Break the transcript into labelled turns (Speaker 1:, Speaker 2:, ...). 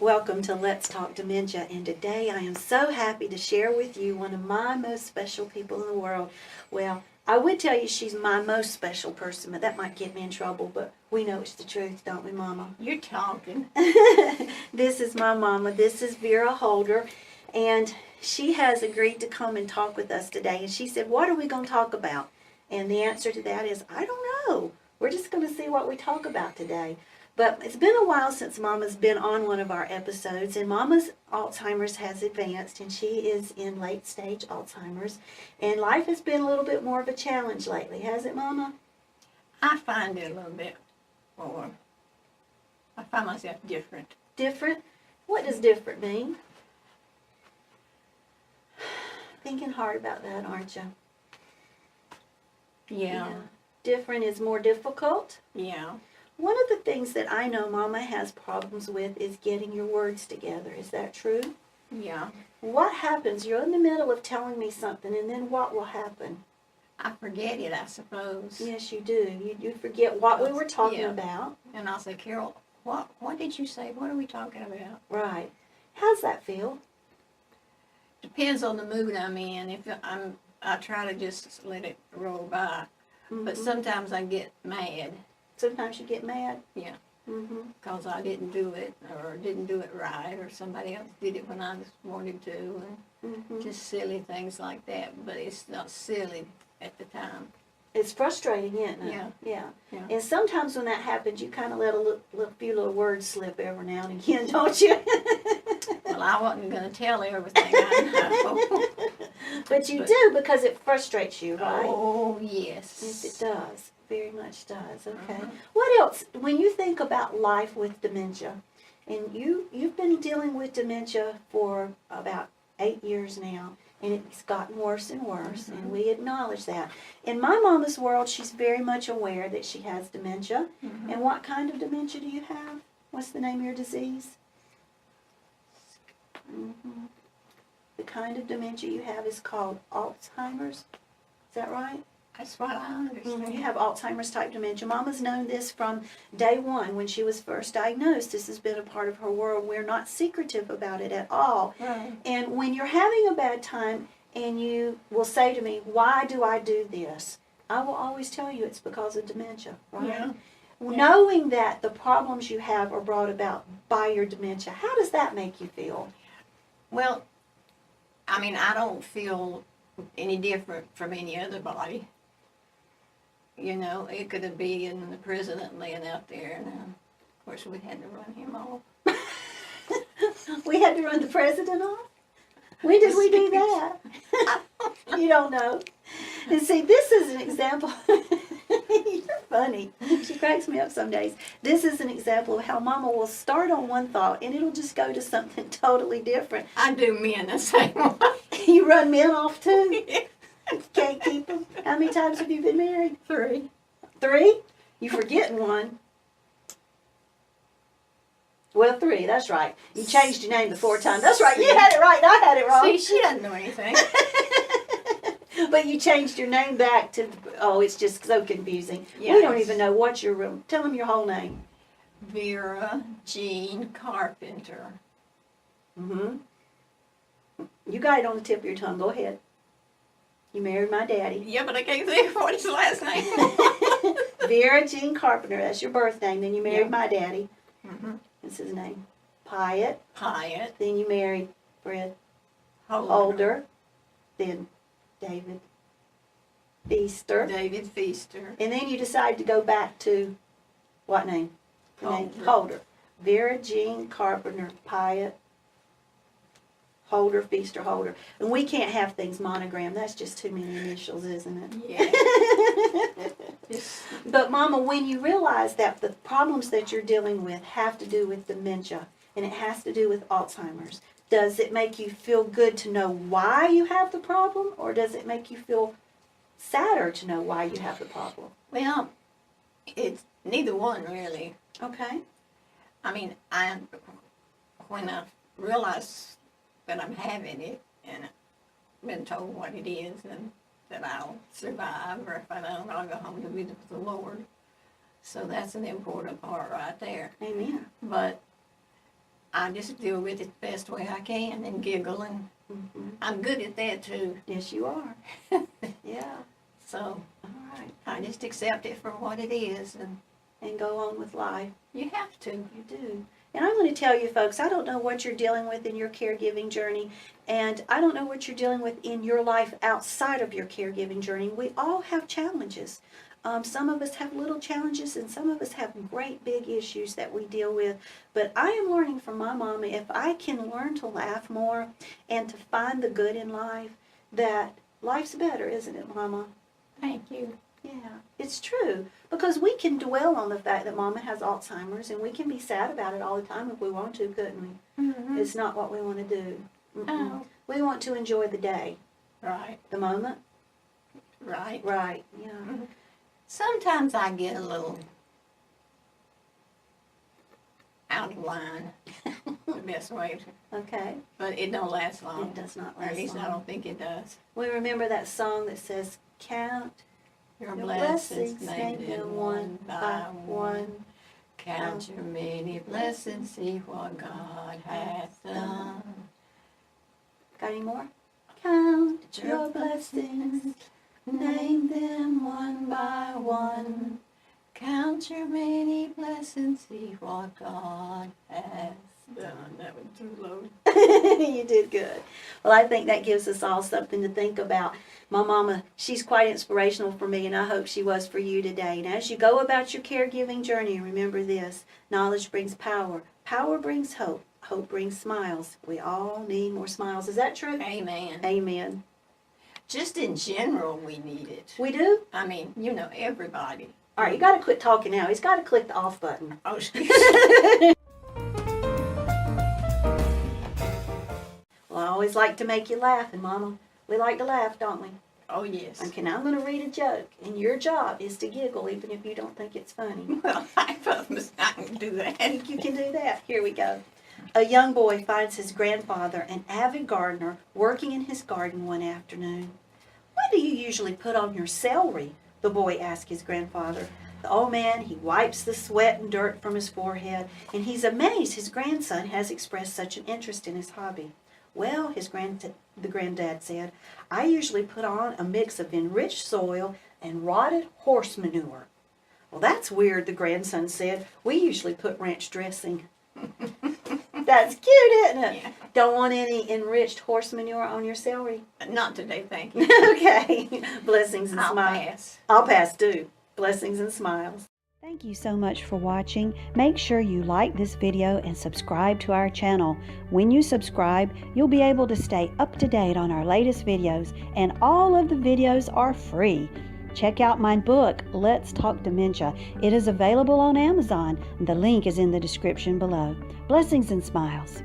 Speaker 1: Welcome to Let's Talk Dementia, and today I am so happy to share with you one of my most special people in the world. Well, I would tell you she's my most special person, but that might get me in trouble, but we know it's the truth, don't we, Mama?
Speaker 2: You're talking.
Speaker 1: This is my mama. This is Vera Holder, and she has agreed to come and talk with us today, and she said, what are we going to talk about? And the answer to that is, I don't know. We're just going to see what we talk about today. But it's been a while since Mama's been on one of our episodes, and Mama's Alzheimer's has advanced, and she is in late stage Alzheimer's. And life has been a little bit more of a challenge lately, has it, Mama?
Speaker 2: I find it a little bit more. I find myself different.
Speaker 1: Different? What does different mean? Thinking hard about that, aren't you?
Speaker 2: Yeah.
Speaker 1: Different is more difficult?
Speaker 2: Yeah.
Speaker 1: One of the things that I know Mama has problems with is getting your words together. Is that true?
Speaker 2: Yeah.
Speaker 1: What happens? You're in the middle of telling me something, and then what will happen?
Speaker 2: I forget it, I suppose.
Speaker 1: Yes, you do. You forget what we were talking
Speaker 2: Yeah.
Speaker 1: about.
Speaker 2: And I'll say, Carol, what did you say? What are we talking about?
Speaker 1: Right. How's that feel?
Speaker 2: Depends on the mood I'm in. I try to just let it roll by. But sometimes I get mad.
Speaker 1: Sometimes you get mad.
Speaker 2: Yeah.
Speaker 1: Mm-hmm.
Speaker 2: Because I didn't do it, or didn't do it right, or somebody else did it when I wanted to, and
Speaker 1: Mm-hmm.
Speaker 2: just silly things like that. But it's not silly at the time.
Speaker 1: It's frustrating, isn't it?
Speaker 2: Yeah.
Speaker 1: Yeah. And sometimes when that happens, you kind of let a few little words slip every now and again, don't you?
Speaker 2: Well, I wasn't going to tell everything I know.
Speaker 1: But you do, because it frustrates you, right?
Speaker 2: Oh, yes.
Speaker 1: Yes, it does. Very much does. Okay.
Speaker 2: Uh-huh.
Speaker 1: What else? When you think about life with dementia, and you've been dealing with dementia for about 8 years now, and it's gotten worse and worse, and we acknowledge that. In my mama's world, she's very much aware that she has dementia. And what kind of dementia do you have? What's the name of your disease? The kind of dementia you have is called Alzheimer's. Is that right?
Speaker 2: That's what I understand.
Speaker 1: You have Alzheimer's type dementia. Mama's known this from day one when she was first diagnosed. This has been a part of her world. We're not secretive about it at all.
Speaker 2: Right.
Speaker 1: And when you're having a bad time and you will say to me, why do I do this? I will always tell you it's because of dementia, right?
Speaker 2: Yeah.
Speaker 1: Knowing that the problems you have are brought about by your dementia, how does that make you feel?
Speaker 2: Well, I mean, I don't feel any different from any other body. You know, it could have been the president laying out there, and of course we had to run him off.
Speaker 1: We had to run the president off? When did we do that? You don't know. And see, this is an example. You're funny. She cracks me up some days. This is an example of how Mama will start on one thought, and it'll just go to something totally different.
Speaker 2: I do men the same way.
Speaker 1: You run men off too? You can't keep them? How many times have you been married?
Speaker 2: 3.
Speaker 1: 3? You forgetting one. Well, 3, that's right. You changed your name the 4 times. That's right, you had it right, and I had it wrong.
Speaker 2: See, she doesn't know anything.
Speaker 1: But you changed your name back to, oh, it's just so confusing.
Speaker 2: Yes.
Speaker 1: We don't even know what your room. Tell them your whole name.
Speaker 2: Vera Jean Carpenter.
Speaker 1: Mm-hmm. You got it on the tip of your tongue. Go ahead. You married my daddy.
Speaker 2: Yeah, but I can't think of what his last name.
Speaker 1: Vera Jean Carpenter, that's your birth name. Then you married my daddy.
Speaker 2: Mm-hmm.
Speaker 1: What's his name? Pyatt.
Speaker 2: Pyatt.
Speaker 1: Then you married Fred
Speaker 2: Holder.
Speaker 1: Then David Feaster.
Speaker 2: David Feaster.
Speaker 1: And then you decide to go back to what name? The name?
Speaker 2: Holder.
Speaker 1: Holder. Vera Jean Carpenter, Pyatt, Holder, Feaster, Holder. And we can't have things monogrammed. That's just too many initials, isn't it?
Speaker 2: Yeah.
Speaker 1: But Mama, when you realize that the problems that you're dealing with have to do with dementia, and it has to do with Alzheimer's, does it make you feel good to know why you have the problem, or does it make you feel sadder to know why you have the problem?
Speaker 2: Well, it's neither one really.
Speaker 1: Okay.
Speaker 2: I mean, when I realize that I'm having it and I've been told what it is and that I'll survive, or if I don't, I'll go home to be with the Lord. So that's an important part right there.
Speaker 1: Amen.
Speaker 2: But I just deal with it the best way I can and giggle, and
Speaker 1: Mm-hmm.
Speaker 2: I'm good at that too.
Speaker 1: Yes, you are. Yeah.
Speaker 2: So
Speaker 1: All right.
Speaker 2: I just accept it for what it is,
Speaker 1: And go on with life.
Speaker 2: you have to.
Speaker 1: You do. And I'm going to tell you, folks, I don't know what you're dealing with in your caregiving journey, and I don't know what you're dealing with in your life outside of your caregiving journey. We all have challenges. Some of us have little challenges, and some of us have great big issues that we deal with. But I am learning from my mama, if I can learn to laugh more and to find the good in life, that life's better, isn't it, Mama?
Speaker 2: Thank you.
Speaker 1: Yeah, it's true. Because we can dwell on the fact that Mama has Alzheimer's, and we can be sad about it all the time if we want to, couldn't we?
Speaker 2: Mm-hmm.
Speaker 1: It's not what we want to do.
Speaker 2: Oh.
Speaker 1: We want to enjoy the day,
Speaker 2: Right,
Speaker 1: the moment.
Speaker 2: right.
Speaker 1: Right, yeah.
Speaker 2: Mhm. Sometimes I get a little out of line, the best way,
Speaker 1: Okay.
Speaker 2: but it don't last long.
Speaker 1: It does not
Speaker 2: Or at
Speaker 1: last
Speaker 2: least I
Speaker 1: long.
Speaker 2: don't think it does.
Speaker 1: We remember that song that says, count
Speaker 2: Your
Speaker 1: your
Speaker 2: blessings,
Speaker 1: blessings,
Speaker 2: name them one by one. Count your many blessings, see what God hath done.
Speaker 1: Got any more? Count your blessings, name them one by one.
Speaker 2: Count your many blessings, see what God has done. That was too low.
Speaker 1: You did good. Well, I think that gives us all something to think about. My mama, she's quite inspirational for me, and I hope she was for you today. And as you go about your caregiving journey, remember this: knowledge brings power. Power brings hope. Hope brings smiles. We all need more smiles. Is that true?
Speaker 2: Amen.
Speaker 1: Amen.
Speaker 2: Just in general, we need it.
Speaker 1: We do?
Speaker 2: I mean, everybody.
Speaker 1: All right, you got to quit talking now. He's got to click the off button.
Speaker 2: Oh, excuse me.
Speaker 1: Well, I always like to make you laugh, and Mama, we like to laugh, don't we?
Speaker 2: Oh, yes.
Speaker 1: Okay, now I'm going to read a joke, and your job is to giggle even if you don't think it's funny.
Speaker 2: Well, I promise I can do that.
Speaker 1: I think you can do that. Here we go. A young boy finds his grandfather, an avid gardener, working in his garden one afternoon. "What do you usually put on your celery?" the boy asked his grandfather. The old man, he wipes the sweat and dirt from his forehead, and he's amazed his grandson has expressed such an interest in his hobby. "Well," the granddad said, "I usually put on a mix of enriched soil and rotted horse manure." "Well, that's weird," the grandson said. "We usually put ranch dressing." That's cute, isn't it?
Speaker 2: Yeah.
Speaker 1: Don't want any enriched horse manure on your celery?
Speaker 2: Not today, thank you.
Speaker 1: Okay. Blessings and
Speaker 2: I'll
Speaker 1: smiles.
Speaker 2: pass.
Speaker 1: I'll pass too. Blessings and smiles. Thank you so much for watching. Make sure you like this video and subscribe to our channel. When you subscribe, you'll be able to stay up to date on our latest videos, and all of the videos are free. Check out my book, Let's Talk Dementia. It is available on Amazon. The link is in the description below. Blessings and smiles.